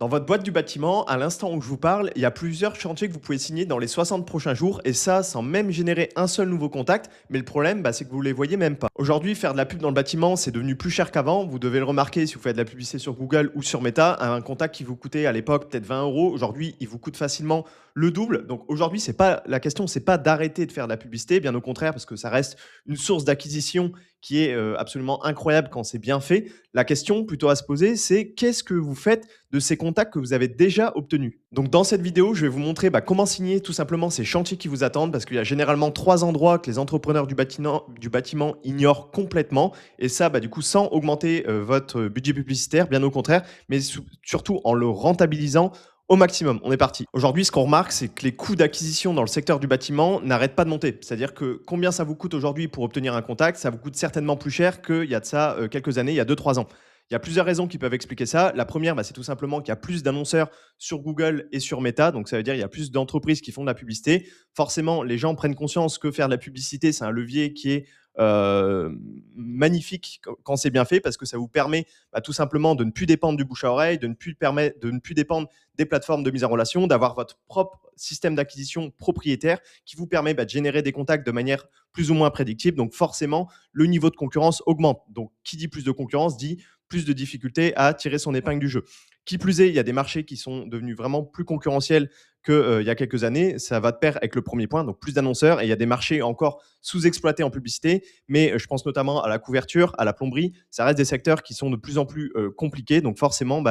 Dans votre boîte du bâtiment, à l'instant où je vous parle, il y a plusieurs chantiers que vous pouvez signer dans les 60 prochains jours et ça sans même générer un seul nouveau contact. Mais le problème, c'est que vous les voyez même pas. Aujourd'hui, faire de la pub dans le bâtiment, c'est devenu plus cher qu'avant. Vous devez le remarquer si vous faites de la publicité sur Google ou sur Meta. Un contact qui vous coûtait à l'époque peut-être 20 euros, aujourd'hui, il vous coûte facilement le double. Donc aujourd'hui, c'est pas la question, c'est pas d'arrêter de faire de la publicité, bien au contraire, parce que ça reste une source d'acquisition qui est absolument incroyable quand c'est bien fait. La question plutôt à se poser, c'est qu'est-ce que vous faites de ces contacts que vous avez déjà obtenus. Donc dans cette vidéo, je vais vous montrer comment signer tout simplement ces chantiers qui vous attendent parce qu'il y a généralement 3 endroits que les entrepreneurs du bâtiment ignorent complètement et ça du coup sans augmenter votre budget publicitaire, bien au contraire, mais surtout en le rentabilisant au maximum. On est parti. Aujourd'hui, ce qu'on remarque, c'est que les coûts d'acquisition dans le secteur du bâtiment n'arrêtent pas de monter. C'est-à-dire que combien ça vous coûte aujourd'hui pour obtenir un contact, ça vous coûte certainement plus cher qu'il y a de ça quelques années, il y a 2 3 ans. Il y a plusieurs raisons qui peuvent expliquer ça. La première, c'est tout simplement qu'il y a plus d'annonceurs sur Google et sur Meta. Donc, ça veut dire qu'il y a plus d'entreprises qui font de la publicité. Forcément, les gens prennent conscience que faire de la publicité, c'est un levier qui est magnifique quand c'est bien fait parce que ça vous permet tout simplement de ne plus dépendre du bouche à oreille, de ne plus dépendre des plateformes de mise en relation, d'avoir votre propre système d'acquisition propriétaire qui vous permet de générer des contacts de manière plus ou moins prédictible. Donc forcément, le niveau de concurrence augmente. Donc qui dit plus de concurrence dit plus de difficultés à tirer son épingle du jeu. Qui plus est, il y a des marchés qui sont devenus vraiment plus concurrentiels qu'il y a quelques années. Ça va de pair avec le premier point, donc plus d'annonceurs. Et il y a des marchés encore sous-exploités en publicité, mais je pense notamment à la couverture, à la plomberie. Ça reste des secteurs qui sont de plus en plus compliqués. Donc forcément,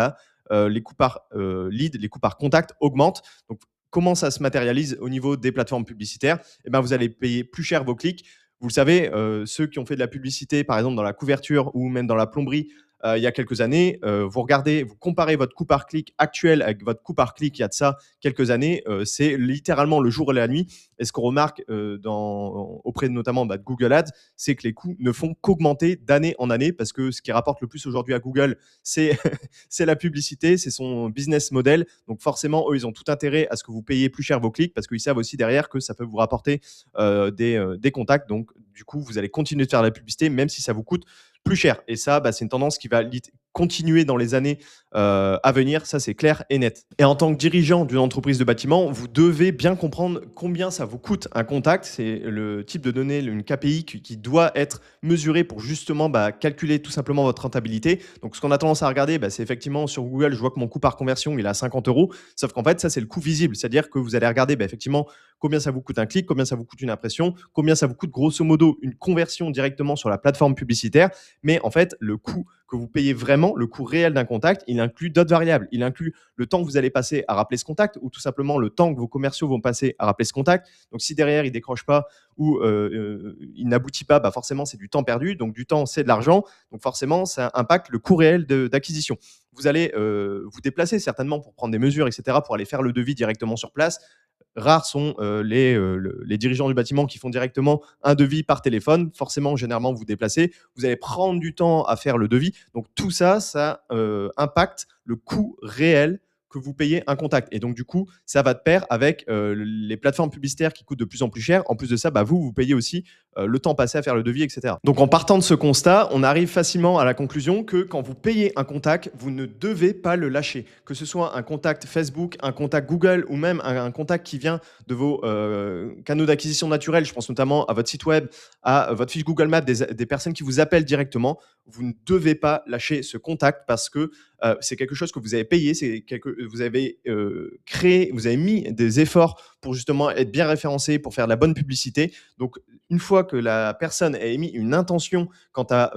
les coûts par lead, les coûts par contact augmentent. Donc comment ça se matérialise au niveau des plateformes publicitaires? Vous allez payer plus cher vos clics. Vous le savez, ceux qui ont fait de la publicité, par exemple dans la couverture ou même dans la plomberie, il y a quelques années, vous regardez, vous comparez votre coût par clic actuel avec votre coût par clic il y a de ça quelques années, c'est littéralement le jour et la nuit. Et ce qu'on remarque auprès notamment de Google Ads, c'est que les coûts ne font qu'augmenter d'année en année parce que ce qui rapporte le plus aujourd'hui à Google, c'est c'est la publicité, c'est son business model. Donc forcément, eux, ils ont tout intérêt à ce que vous payiez plus cher vos clics parce qu'ils savent aussi derrière que ça peut vous rapporter des contacts. Donc du coup, vous allez continuer de faire de la publicité même si ça vous coûte plus cher. Et ça, c'est une tendance qui va continuer dans les années à venir. Ça, c'est clair et net. Et en tant que dirigeant d'une entreprise de bâtiment, vous devez bien comprendre combien ça vous coûte un contact. C'est le type de données, une KPI qui doit être mesurée pour justement calculer tout simplement votre rentabilité. Donc, ce qu'on a tendance à regarder, c'est effectivement sur Google, je vois que mon coût par conversion, il est à 50 euros. Sauf qu'en fait, ça, c'est le coût visible. C'est-à-dire que vous allez regarder effectivement combien ça vous coûte un clic, combien ça vous coûte une impression, combien ça vous coûte grosso modo une conversion directement sur la plateforme publicitaire. Mais en fait, le coût que vous payez vraiment, le coût réel d'un contact, il inclut d'autres variables. Il inclut le temps que vous allez passer à rappeler ce contact ou tout simplement le temps que vos commerciaux vont passer à rappeler ce contact. Donc, si derrière, il ne décroche pas ou il n'aboutit pas, forcément, c'est du temps perdu. Donc, du temps, c'est de l'argent. Donc, forcément, ça impacte le coût réel d'acquisition. Vous allez vous déplacer certainement pour prendre des mesures, etc., pour aller faire le devis directement sur place. Rares sont les dirigeants du bâtiment qui font directement un devis par téléphone. Forcément, généralement, vous vous déplacez. Vous allez prendre du temps à faire le devis. Donc, tout ça, ça impacte le coût réel que vous payez un contact. Et donc, du coup, ça va de pair avec les plateformes publicitaires qui coûtent de plus en plus cher. En plus de ça, vous payez aussi le temps passé à faire le devis, etc. Donc, en partant de ce constat, on arrive facilement à la conclusion que quand vous payez un contact, vous ne devez pas le lâcher. Que ce soit un contact Facebook, un contact Google ou même un contact qui vient de vos canaux d'acquisition naturels. Je pense notamment à votre site web, à votre fiche Google Maps, des personnes qui vous appellent directement. Vous ne devez pas lâcher ce contact parce que c'est quelque chose que vous avez payé, vous avez créé, vous avez mis des efforts pour justement être bien référencé, pour faire de la bonne publicité. Donc, une fois que la personne a émis une intention quant à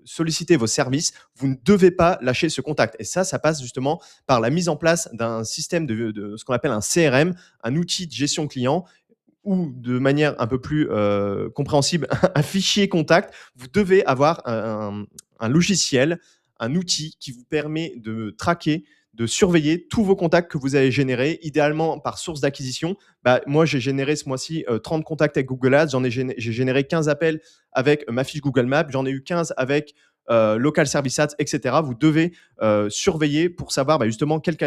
solliciter vos services, vous ne devez pas lâcher ce contact. Et ça passe justement par la mise en place d'un système de ce qu'on appelle un CRM, un outil de gestion client, ou de manière un peu plus compréhensible, un fichier contact. Vous devez avoir un logiciel, un outil qui vous permet de traquer, de surveiller tous vos contacts que vous avez générés, idéalement par source d'acquisition. Moi, j'ai généré ce mois-ci 30 contacts avec Google Ads. J'ai généré 15 appels avec ma fiche Google Maps. J'en ai eu 15 avec Local Service Ads, etc. Vous devez surveiller pour savoir justement quel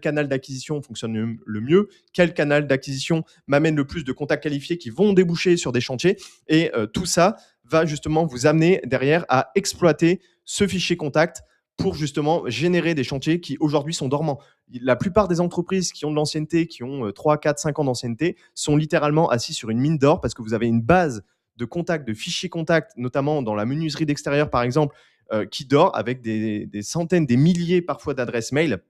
canal d'acquisition fonctionne le mieux, quel canal d'acquisition m'amène le plus de contacts qualifiés qui vont déboucher sur des chantiers. Et tout ça va justement vous amener derrière à exploiter ce fichier contact pour justement générer des chantiers qui aujourd'hui sont dormants. La plupart des entreprises qui ont de l'ancienneté, qui ont 3, 4, 5 ans d'ancienneté, sont littéralement assis sur une mine d'or parce que vous avez une base de contacts, de fichiers contacts, notamment dans la menuiserie d'extérieur par exemple, qui dort avec des centaines, des milliers parfois d'adresses mail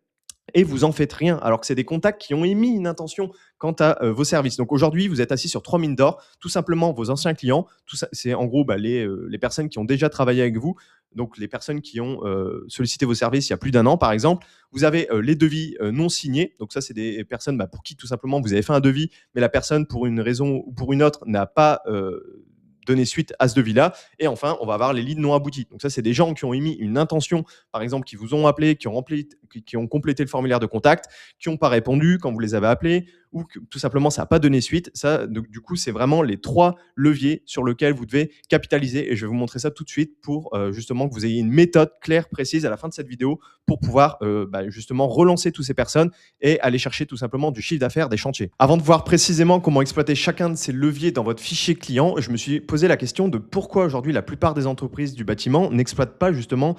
et vous en faites rien, alors que c'est des contacts qui ont émis une intention quant à vos services. Donc aujourd'hui, vous êtes assis sur 3 mines d'or, tout simplement vos anciens clients, tout ça, c'est en gros les personnes qui ont déjà travaillé avec vous, donc les personnes qui ont sollicité vos services il y a plus d'un an par exemple. Vous avez les devis non signés, donc ça c'est des personnes pour qui tout simplement vous avez fait un devis, mais la personne pour une raison ou pour une autre n'a pas donner suite à ce devis-là. Et enfin, on va avoir les leads non aboutis. Donc ça, c'est des gens qui ont émis une intention, par exemple, qui vous ont appelé, qui ont complété le formulaire de contact, qui n'ont pas répondu quand vous les avez appelés, ou que tout simplement, ça n'a pas donné suite. Ça, donc, du coup, c'est vraiment les 3 leviers sur lesquels vous devez capitaliser. Et je vais vous montrer ça tout de suite pour justement que vous ayez une méthode claire, précise à la fin de cette vidéo pour pouvoir justement relancer toutes ces personnes et aller chercher tout simplement du chiffre d'affaires, des chantiers. Avant de voir précisément comment exploiter chacun de ces leviers dans votre fichier client, je me suis posé la question de pourquoi aujourd'hui la plupart des entreprises du bâtiment n'exploitent pas justement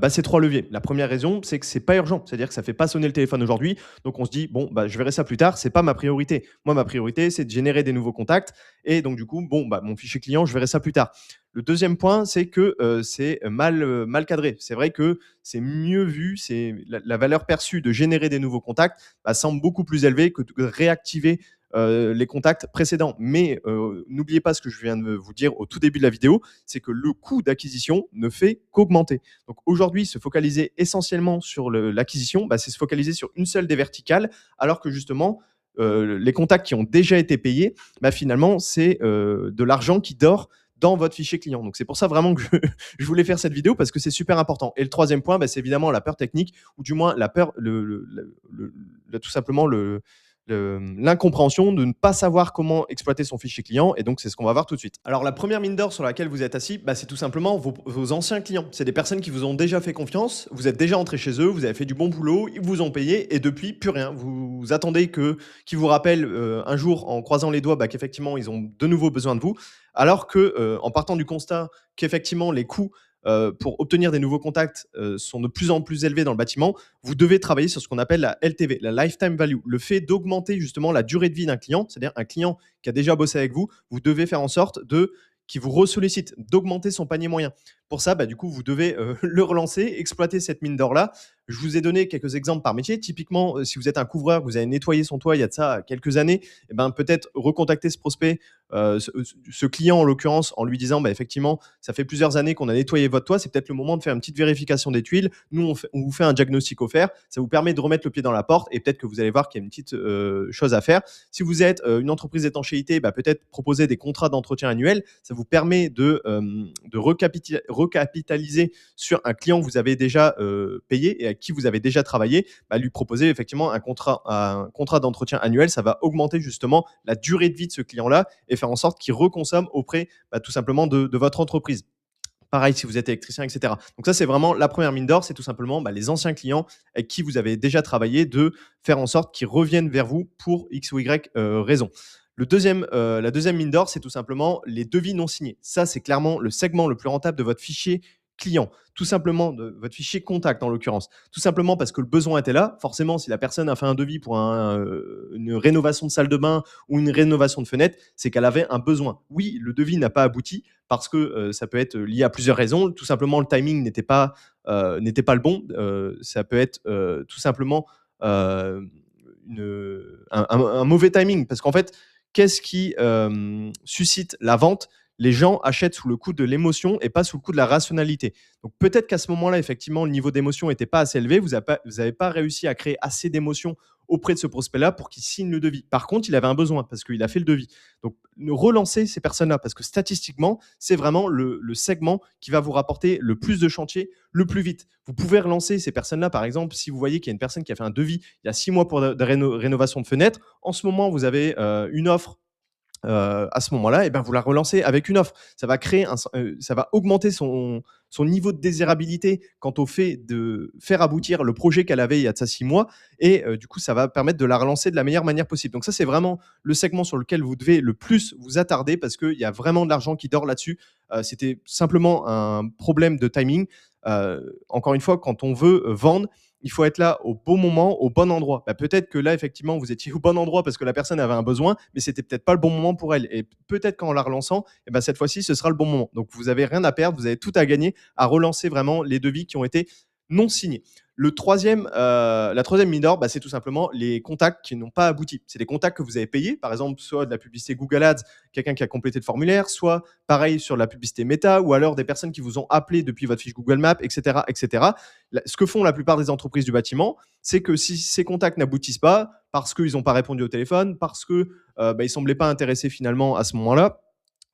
ces 3 leviers. La première raison, c'est que c'est pas urgent, c'est-à-dire que ça fait pas sonner le téléphone aujourd'hui, donc on se dit bon je verrai ça plus tard, c'est pas ma priorité. Moi, ma priorité, c'est de générer des nouveaux contacts et donc du coup mon fichier client, je verrai ça plus tard. Le deuxième point, c'est que c'est mal cadré. C'est vrai que c'est mieux vu, c'est la valeur perçue de générer des nouveaux contacts semble beaucoup plus élevée que de réactiver les contacts précédents. Mais n'oubliez pas ce que je viens de vous dire au tout début de la vidéo, c'est que le coût d'acquisition ne fait qu'augmenter. Donc aujourd'hui, se focaliser essentiellement sur l'acquisition, c'est se focaliser sur une seule des verticales, alors que justement, les contacts qui ont déjà été payés, finalement, c'est de l'argent qui dort dans votre fichier client. Donc c'est pour ça vraiment que je voulais faire cette vidéo parce que c'est super important. Et le troisième point, c'est évidemment la peur technique, ou du moins la peur, tout simplement l'incompréhension de ne pas savoir comment exploiter son fichier client. Et donc, c'est ce qu'on va voir tout de suite. Alors, la première mine d'or sur laquelle vous êtes assis, c'est tout simplement vos anciens clients. C'est des personnes qui vous ont déjà fait confiance, vous êtes déjà entré chez eux, vous avez fait du bon boulot, ils vous ont payé et depuis, plus rien. Vous attendez qu'ils vous rappellent un jour en croisant les doigts qu'effectivement, ils ont de nouveau besoin de vous. Alors que, en partant du constat qu'effectivement, les coûts pour obtenir des nouveaux contacts sont de plus en plus élevés dans le bâtiment, vous devez travailler sur ce qu'on appelle la LTV, la Lifetime Value, le fait d'augmenter justement la durée de vie d'un client, c'est-à-dire un client qui a déjà bossé avec vous, vous devez faire en sorte qu'il vous ressollicite, d'augmenter son panier moyen. Pour ça, du coup, vous devez le relancer, exploiter cette mine d'or-là. Je vous ai donné quelques exemples par métier. Typiquement, si vous êtes un couvreur, vous avez nettoyé son toit il y a de ça quelques années, peut-être recontacter ce prospect, ce client en l'occurrence, en lui disant effectivement, ça fait plusieurs années qu'on a nettoyé votre toit, c'est peut-être le moment de faire une petite vérification des tuiles. Nous, on vous fait un diagnostic offert. Ça vous permet de remettre le pied dans la porte et peut-être que vous allez voir qu'il y a une petite chose à faire. Si vous êtes une entreprise d'étanchéité, peut-être proposer des contrats d'entretien annuels. Ça vous permet de recapitaliser sur un client que vous avez déjà payé et à qui vous avez déjà travaillé, lui proposer effectivement un contrat d'entretien annuel. Ça va augmenter justement la durée de vie de ce client-là et faire en sorte qu'il reconsomme auprès tout simplement de votre entreprise. Pareil si vous êtes électricien, etc. Donc ça, c'est vraiment la première mine d'or, c'est tout simplement les anciens clients avec qui vous avez déjà travaillé, de faire en sorte qu'ils reviennent vers vous pour X ou Y raison. La deuxième mine d'or, c'est tout simplement les devis non signés. Ça, c'est clairement le segment le plus rentable de votre fichier client, tout simplement de votre fichier contact en l'occurrence. Tout simplement parce que le besoin était là. Forcément, si la personne a fait un devis pour une rénovation de salle de bain ou une rénovation de fenêtre, c'est qu'elle avait un besoin. Oui, le devis n'a pas abouti parce que ça peut être lié à plusieurs raisons. Tout simplement, le timing n'était pas le bon. Ça peut être tout simplement un mauvais timing parce qu'en fait, qu'est-ce qui suscite la vente? Les gens achètent sous le coup de l'émotion et pas sous le coup de la rationalité. Donc peut-être qu'à ce moment-là, effectivement, le niveau d'émotion n'était pas assez élevé. Vous n'avez pas réussi à créer assez d'émotion auprès de ce prospect-là pour qu'il signe le devis. Par contre, il avait un besoin parce qu'il a fait le devis. Donc relancez ces personnes-là parce que statistiquement, c'est vraiment le segment qui va vous rapporter le plus de chantiers le plus vite. Vous pouvez relancer ces personnes-là, par exemple, si vous voyez qu'il y a une personne qui a fait un devis il y a 6 mois pour de rénovation de fenêtre. En ce moment, vous avez une offre. À ce moment-là, vous la relancez avec une offre. Ça va ça va augmenter son niveau de désirabilité quant au fait de faire aboutir le projet qu'elle avait il y a de ça 6 mois et du coup, ça va permettre de la relancer de la meilleure manière possible. Donc ça, c'est vraiment le segment sur lequel vous devez le plus vous attarder parce qu'il y a vraiment de l'argent qui dort là-dessus. C'était simplement un problème de timing. Encore une fois, quand on veut vendre, il faut être là au bon moment, au bon endroit. Bah, peut-être que là, effectivement, vous étiez au bon endroit parce que la personne avait un besoin, mais c'était peut-être pas le bon moment pour elle. Et peut-être qu'en la relançant, eh ben, cette fois-ci, ce sera le bon moment. Donc, vous avez rien à perdre, vous avez tout à gagner à relancer vraiment les devis qui ont été non signés. La troisième mine d'or, bah, c'est tout simplement les contacts qui n'ont pas abouti. C'est des contacts que vous avez payés, par exemple, soit de la publicité Google Ads, quelqu'un qui a complété le formulaire, soit pareil sur la publicité Meta, ou alors des personnes qui vous ont appelé depuis votre fiche Google Maps, etc., etc. Ce que font la plupart des entreprises du bâtiment, c'est que si ces contacts n'aboutissent pas, parce qu'ils n'ont pas répondu au téléphone, parce que ils semblaient pas intéressés finalement à ce moment-là,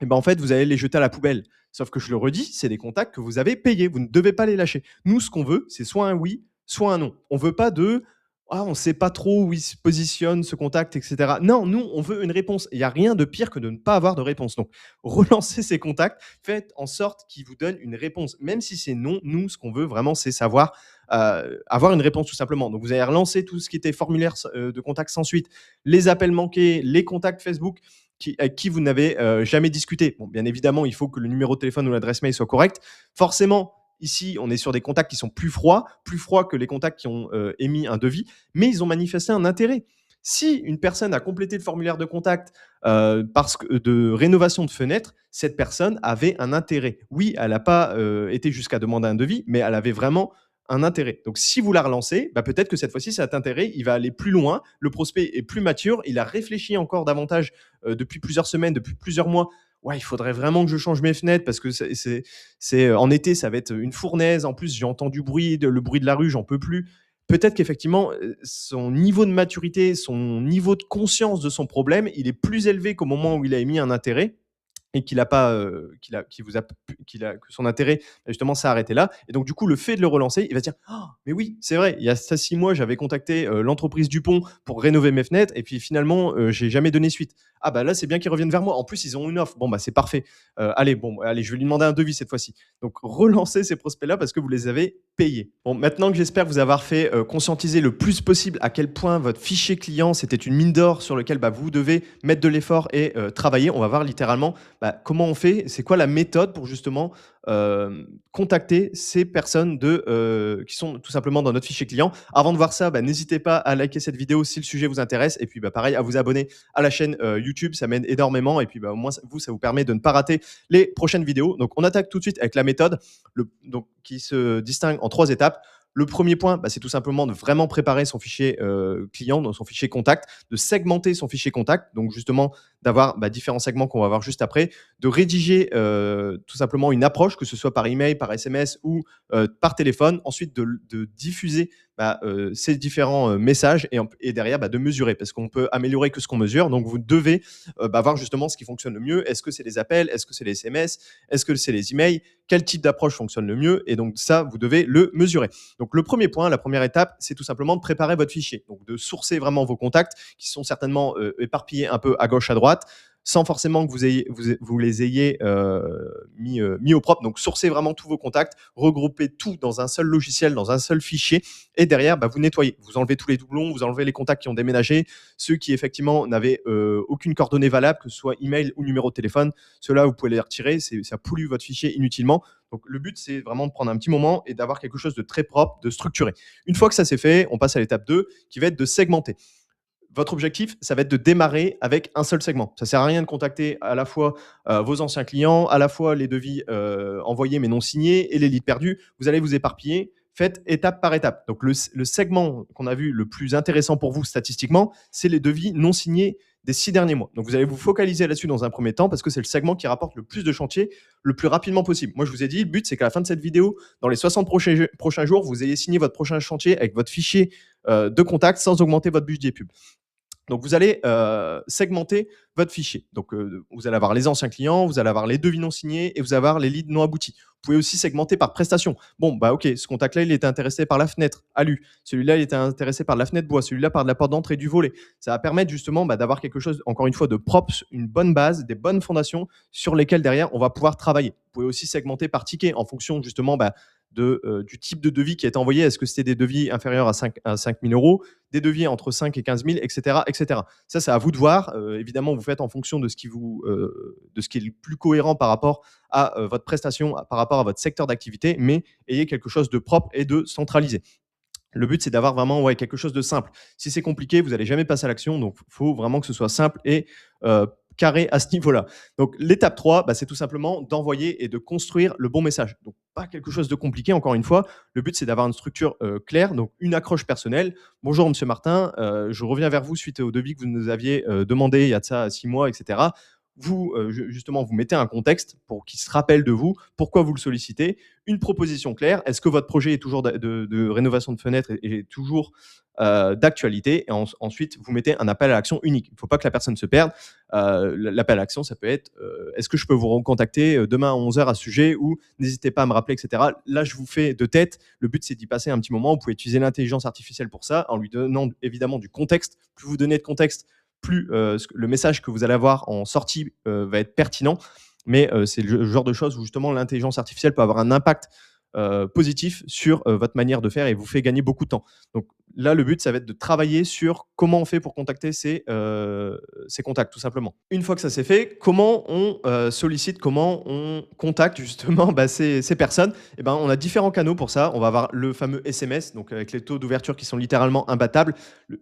et ben en fait, vous allez les jeter à la poubelle. Sauf que je le redis, c'est des contacts que vous avez payés. Vous ne devez pas les lâcher. Nous, ce qu'on veut, c'est soit un oui, soit un non. On veut pas de ah, on ne sait pas trop où il se positionne, ce contact, etc. Non, nous, on veut une réponse. Il n'y a rien de pire que de ne pas avoir de réponse. Donc, relancez ces contacts, faites en sorte qu'ils vous donnent une réponse. Même si c'est non, nous, ce qu'on veut vraiment, c'est savoir avoir une réponse tout simplement. Donc, vous allez relancer tout ce qui était formulaire de contact sans suite, les appels manqués, les contacts Facebook avec qui vous n'avez jamais discuté. Bon, bien évidemment, il faut que le numéro de téléphone ou l'adresse mail soit correct. Forcément, ici, on est sur des contacts qui sont plus froids que les contacts qui ont émis un devis, mais ils ont manifesté un intérêt. Si une personne a complété le formulaire de contact parce que de rénovation de fenêtre, cette personne avait un intérêt. Oui, elle n'a pas été jusqu'à demander un devis, mais elle avait vraiment un intérêt. Donc, si vous la relancez, bah, peut-être que cette fois-ci, cet intérêt, il va aller plus loin. Le prospect est plus mature. Il a réfléchi encore davantage depuis plusieurs semaines, depuis plusieurs mois. Ouais, il faudrait vraiment que je change mes fenêtres parce que en été, ça va être une fournaise. En plus, j'ai entendu le bruit de la rue, j'en peux plus. Peut-être qu'effectivement, son niveau de maturité, son niveau de conscience de son problème, il est plus élevé qu'au moment où il a émis un intérêt et qu'il a pas, qu'il vous a que son intérêt, justement, s'est arrêté là. Et donc, du coup, le fait de le relancer, il va se dire: «Ah, mais oui, c'est vrai, il y a ça 6 mois, j'avais contacté l'entreprise Dupont pour rénover mes fenêtres et puis finalement, j'ai jamais donné suite. Ah, bah là, c'est bien qu'ils reviennent vers moi. En plus, ils ont une offre. Bon, bah, c'est parfait. Allez, je vais lui demander un devis cette fois-ci». Donc, relancez ces prospects-là parce que vous les avez payés. Bon, maintenant que j'espère vous avoir fait conscientiser le plus possible à quel point votre fichier client, c'était une mine d'or sur lequel bah, vous devez mettre de l'effort et travailler, on va voir littéralement bah, comment on fait, c'est quoi la méthode pour justement contacter ces personnes qui sont tout simplement dans notre fichier client. Avant de voir ça, bah, n'hésitez pas à liker cette vidéo si le sujet vous intéresse et puis bah, pareil, à vous abonner à la chaîne YouTube, ça m'aide énormément et puis bah, au moins ça vous permet de ne pas rater les prochaines vidéos. Donc on attaque tout de suite avec la méthode qui se distingue en 3 étapes. Le premier point, bah, c'est tout simplement de vraiment préparer son fichier client, dans son fichier contact, de segmenter son fichier contact, donc justement d'avoir bah, différents segments qu'on va voir juste après, de rédiger tout simplement une approche, que ce soit par email, par SMS ou par téléphone, ensuite de diffuser bah, ces différents messages et derrière bah, de mesurer, parce qu'on peut améliorer que ce qu'on mesure, donc vous devez bah, voir justement ce qui fonctionne le mieux. Est-ce que c'est les appels? Est-ce que c'est les SMS? Est-ce que c'est les emails? Quel type d'approche fonctionne le mieux? Et donc ça, vous devez le mesurer. Donc le premier point, la première étape, c'est tout simplement de préparer votre fichier, donc de sourcer vraiment vos contacts qui sont certainement éparpillés un peu à gauche, à droite, sans forcément que vous les ayez mis au propre. Donc, sourcez vraiment tous vos contacts, regroupez tout dans un seul logiciel, dans un seul fichier, et derrière, bah, vous nettoyez. Vous enlevez tous les doublons, vous enlevez les contacts qui ont déménagé, ceux qui effectivement n'avaient aucune coordonnée valable, que ce soit email ou numéro de téléphone. Ceux-là, vous pouvez les retirer, ça pollue votre fichier inutilement. Donc, le but, c'est vraiment de prendre un petit moment et d'avoir quelque chose de très propre, de structuré. Une fois que ça c'est fait, on passe à l'étape 2, qui va être de segmenter. Votre objectif, ça va être de démarrer avec un seul segment. Ça sert à rien de contacter à la fois vos anciens clients, à la fois les devis envoyés mais non signés et les leads perdus. Vous allez vous éparpiller. Faites étape par étape. Donc, le segment qu'on a vu le plus intéressant pour vous statistiquement, c'est les devis non signés des 6 derniers mois. Donc, vous allez vous focaliser là-dessus dans un premier temps parce que c'est le segment qui rapporte le plus de chantiers le plus rapidement possible. Moi, je vous ai dit, le but, c'est qu'à la fin de cette vidéo, dans les 60 prochains jours, vous ayez signé votre prochain chantier avec votre fichier de contact sans augmenter votre budget pub. Donc, vous allez segmenter votre fichier. Donc, vous allez avoir les anciens clients, vous allez avoir les devis non signés et vous allez avoir les leads non aboutis. Vous pouvez aussi segmenter par prestation. Bon, bah ok, ce contact-là, il était intéressé par la fenêtre alu. Celui-là, il était intéressé par la fenêtre bois. Celui-là, par de la porte d'entrée du volet. Ça va permettre justement bah, d'avoir quelque chose, encore une fois, de propre, une bonne base, des bonnes fondations sur lesquelles derrière, on va pouvoir travailler. Vous pouvez aussi segmenter par ticket en fonction justement bah, du type de devis qui est envoyé. Est-ce que c'était des devis inférieurs à 5 000 euros, des devis entre 5 et 15 000, etc., etc. Ça, c'est à vous de voir. Évidemment, vous faites en fonction de ce qui est le plus cohérent par rapport à votre prestation, par rapport à votre secteur d'activité, mais ayez quelque chose de propre et de centralisé. Le but, c'est d'avoir vraiment quelque chose de simple. Si c'est compliqué, vous n'allez jamais passer à l'action. Donc, il faut vraiment que ce soit simple et carré à ce niveau-là. Donc, l'étape 3, c'est tout simplement d'envoyer et de construire le bon message. Donc, pas quelque chose de compliqué, encore une fois. Le but, c'est d'avoir une structure claire, donc une accroche personnelle. Bonjour, monsieur Martin. Je reviens vers vous suite au devis que vous nous aviez demandé il y a de ça 6 mois, etc. Vous, justement, vous mettez un contexte pour qu'il se rappelle de vous, pourquoi vous le sollicitez, une proposition claire. Est-ce que votre projet est toujours de rénovation de fenêtres est toujours d'actualité? Et ensuite, vous mettez un appel à l'action unique. Il ne faut pas que la personne se perde. L'appel à l'action, ça peut être est-ce que je peux vous recontacter demain à 11 heures à ce sujet, ou n'hésitez pas à me rappeler, etc. Là, je vous fais de tête. Le but, c'est d'y passer un petit moment. Vous pouvez utiliser l'intelligence artificielle pour ça, en lui donnant évidemment du contexte. Plus vous donnez de contexte, plus le message que vous allez avoir en sortie va être pertinent. Mais c'est le genre de choses où justement l'intelligence artificielle peut avoir un impact positif sur votre manière de faire et vous fait gagner beaucoup de temps. Donc là, le but, ça va être de travailler sur comment on fait pour contacter ces contacts, tout simplement. Une fois que ça c'est fait, comment on sollicite, comment on contacte justement ces personnes? On a différents canaux pour ça. On va avoir le fameux SMS, donc avec les taux d'ouverture qui sont littéralement imbattables.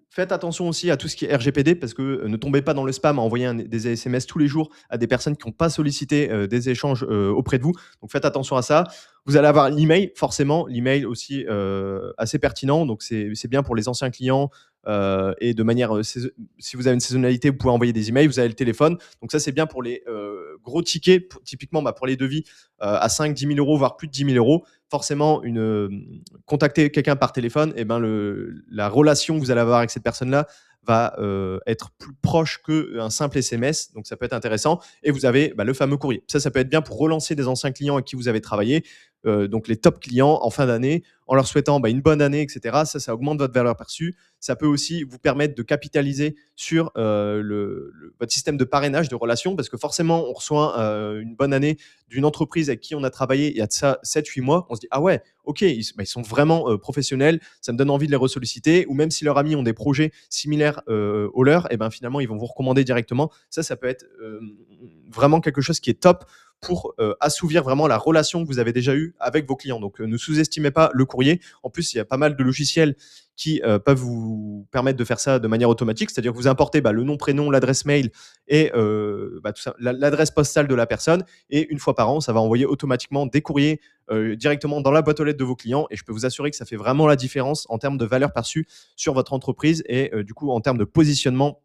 Faites attention aussi à tout ce qui est RGPD, parce que ne tombez pas dans le spam à envoyer des SMS tous les jours à des personnes qui n'ont pas sollicité des échanges auprès de vous. Donc faites attention à ça. Vous allez avoir l'email, forcément, l'email aussi assez pertinent. Donc c'est bien pour les anciens clients et de manière, si vous avez une saisonnalité, vous pouvez envoyer des emails. Vous avez le téléphone. Donc ça, c'est bien pour les gros tickets, typiquement pour les devis à 5, 10 000 euros, voire plus de 10 000 euros. Forcément, contacter quelqu'un par téléphone, la relation que vous allez avoir avec cette personne-là va être plus proche qu'un simple SMS. Donc ça peut être intéressant. Et vous avez le fameux courrier. Ça peut être bien pour relancer des anciens clients avec qui vous avez travaillé. Donc les top clients en fin d'année, en leur souhaitant une bonne année, etc. Ça augmente votre valeur perçue. Ça peut aussi vous permettre de capitaliser sur votre système de parrainage de relations, parce que forcément, on reçoit une bonne année d'une entreprise avec qui on a travaillé il y a de ça 7-8 mois. On se dit, ah ouais, ok, ils sont vraiment professionnels, ça me donne envie de les ressolliciter. Ou même si leurs amis ont des projets similaires aux leurs, finalement, ils vont vous recommander directement. Ça peut être vraiment quelque chose qui est top pour assouvir vraiment la relation que vous avez déjà eue avec vos clients. Donc, ne sous-estimez pas le courrier. En plus, il y a pas mal de logiciels qui peuvent vous permettre de faire ça de manière automatique. C'est-à-dire que vous importez le nom, prénom, l'adresse mail et l'adresse postale de la personne. Et une fois par an, ça va envoyer automatiquement des courriers directement dans la boîte aux lettres de vos clients. Et je peux vous assurer que ça fait vraiment la différence en termes de valeur perçue sur votre entreprise et du coup, en termes de positionnement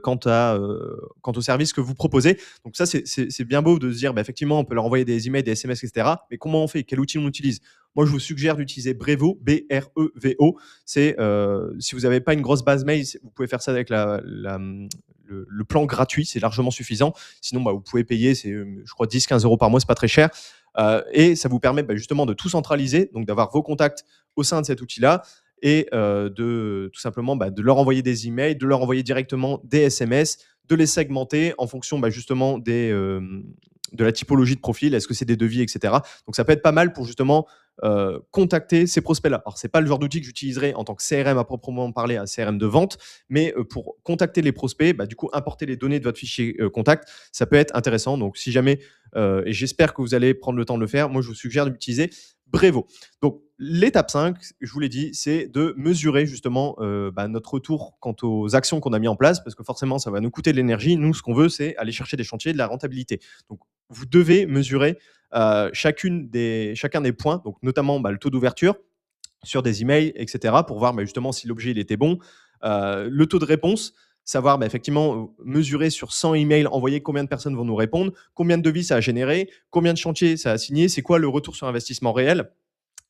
quant au service que vous proposez. Donc ça, c'est bien beau de se dire, effectivement, on peut leur envoyer des emails, des SMS, etc. Mais comment on fait? Quel outil on utilise? Moi, je vous suggère d'utiliser Brevo, B-R-E-V-O. C'est, si vous n'avez pas une grosse base mail, vous pouvez faire ça avec le plan gratuit, c'est largement suffisant. Sinon, vous pouvez payer, c'est, je crois, 10-15 euros par mois, c'est pas très cher. Et ça vous permet justement de tout centraliser, donc d'avoir vos contacts au sein de cet outil-là, et de tout simplement de leur envoyer des emails, de leur envoyer directement des SMS, de les segmenter en fonction justement de la typologie de profil. Est-ce que c'est des devis, etc. Donc ça peut être pas mal pour justement contacter ces prospects-là. Alors c'est pas le genre d'outil que j'utiliserai en tant que CRM à proprement parler, un CRM de vente, mais pour contacter les prospects, du coup importer les données de votre fichier contact, ça peut être intéressant. Donc si jamais, et j'espère que vous allez prendre le temps de le faire, moi je vous suggère d'utiliser Brevo. Donc, l'étape 5, je vous l'ai dit, c'est de mesurer justement notre retour quant aux actions qu'on a mis en place, parce que forcément, ça va nous coûter de l'énergie. Nous, ce qu'on veut, c'est aller chercher des chantiers, de la rentabilité. Donc, vous devez mesurer chacun des points, donc notamment le taux d'ouverture sur des emails, etc., pour voir justement si l'objet il était bon, le taux de réponse, savoir effectivement mesurer sur 100 emails envoyés combien de personnes vont nous répondre, combien de devis ça a généré, combien de chantiers ça a signé, c'est quoi le retour sur investissement réel.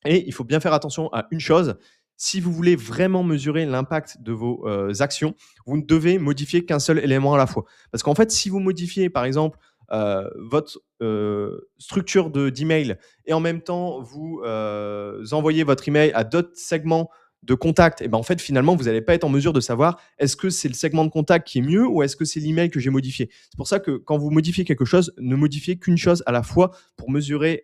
Et il faut bien faire attention à une chose, si vous voulez vraiment mesurer l'impact de vos actions, vous ne devez modifier qu'un seul élément à la fois. Parce qu'en fait, si vous modifiez par exemple votre structure d'email et en même temps vous envoyez votre email à d'autres segments de contact, et en fait finalement vous n'allez pas être en mesure de savoir est-ce que c'est le segment de contact qui est mieux ou est-ce que c'est l'email que j'ai modifié. C'est pour ça que quand vous modifiez quelque chose, ne modifiez qu'une chose à la fois pour mesurer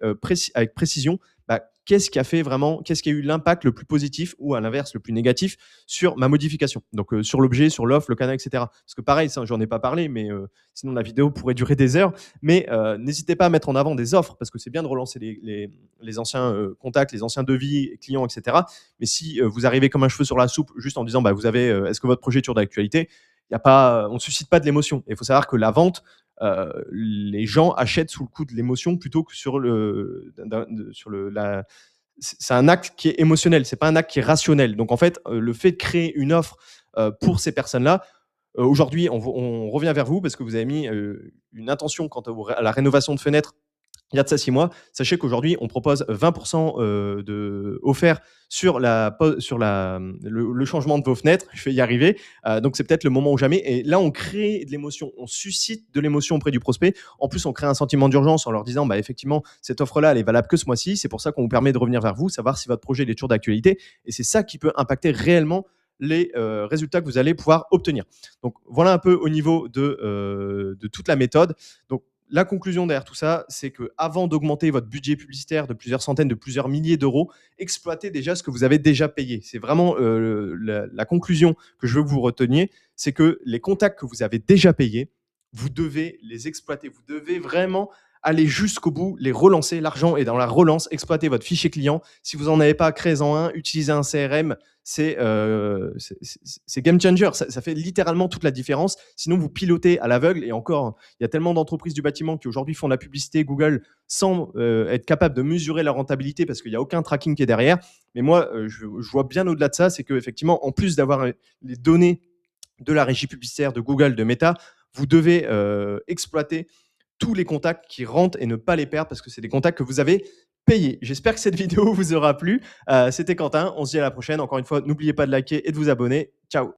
avec précision bah, qu'est-ce qui a eu l'impact le plus positif ou à l'inverse le plus négatif sur ma modification. Donc sur l'objet, sur l'offre, le canal, etc. Parce que pareil, ça, j'en ai pas parlé, mais sinon la vidéo pourrait durer des heures. Mais n'hésitez pas à mettre en avant des offres parce que c'est bien de relancer les anciens contacts, les anciens devis, clients, etc. Mais si vous arrivez comme un cheveu sur la soupe juste en disant bah, vous avez, est-ce que votre projet est toujours d'actualité, y a pas, on ne suscite pas de l'émotion. Il faut savoir que la vente, les gens achètent sous le coup de l'émotion plutôt que sur c'est un acte qui est émotionnel, c'est pas un acte qui est rationnel. Donc en fait, le fait de créer une offre pour ces personnes-là, aujourd'hui, on revient vers vous parce que vous avez mis une intention quant à la rénovation de fenêtres il y a de ça 6 mois. Sachez qu'aujourd'hui, on propose 20% offert sur, le changement de vos fenêtres. Je vais y arriver. Donc, c'est peut-être le moment ou jamais. Et là, on crée de l'émotion. On suscite de l'émotion auprès du prospect. En plus, on crée un sentiment d'urgence en leur disant, bah, effectivement, cette offre-là, elle est valable que ce mois-ci. C'est pour ça qu'on vous permet de revenir vers vous, savoir si votre projet il est toujours d'actualité. Et c'est ça qui peut impacter réellement les résultats que vous allez pouvoir obtenir. Donc, voilà un peu au niveau de toute la méthode. Donc, la conclusion derrière tout ça, c'est que avant d'augmenter votre budget publicitaire de plusieurs centaines, de plusieurs milliers d'euros, exploitez déjà ce que vous avez déjà payé. C'est vraiment la conclusion que je veux que vous reteniez, c'est que les contacts que vous avez déjà payés, vous devez les exploiter. Vous devez vraiment aller jusqu'au bout, les relancer. L'argent est dans la relance. Exploitez votre fichier client. Si vous n'en avez pas, créez-en un. Utilisez un CRM. C'est game changer. Ça fait littéralement toute la différence. Sinon, vous pilotez à l'aveugle. Et encore, il y a tellement d'entreprises du bâtiment qui aujourd'hui font de la publicité Google sans être capable de mesurer la rentabilité parce qu'il n'y a aucun tracking qui est derrière. Mais moi, je vois bien au-delà de ça. C'est qu'effectivement, en plus d'avoir les données de la régie publicitaire de Google, de Meta, vous devez exploiter tous les contacts qui rentrent et ne pas les perdre parce que c'est des contacts que vous avez payés. J'espère que cette vidéo vous aura plu. C'était Quentin. On se dit à la prochaine. Encore une fois, n'oubliez pas de liker et de vous abonner. Ciao.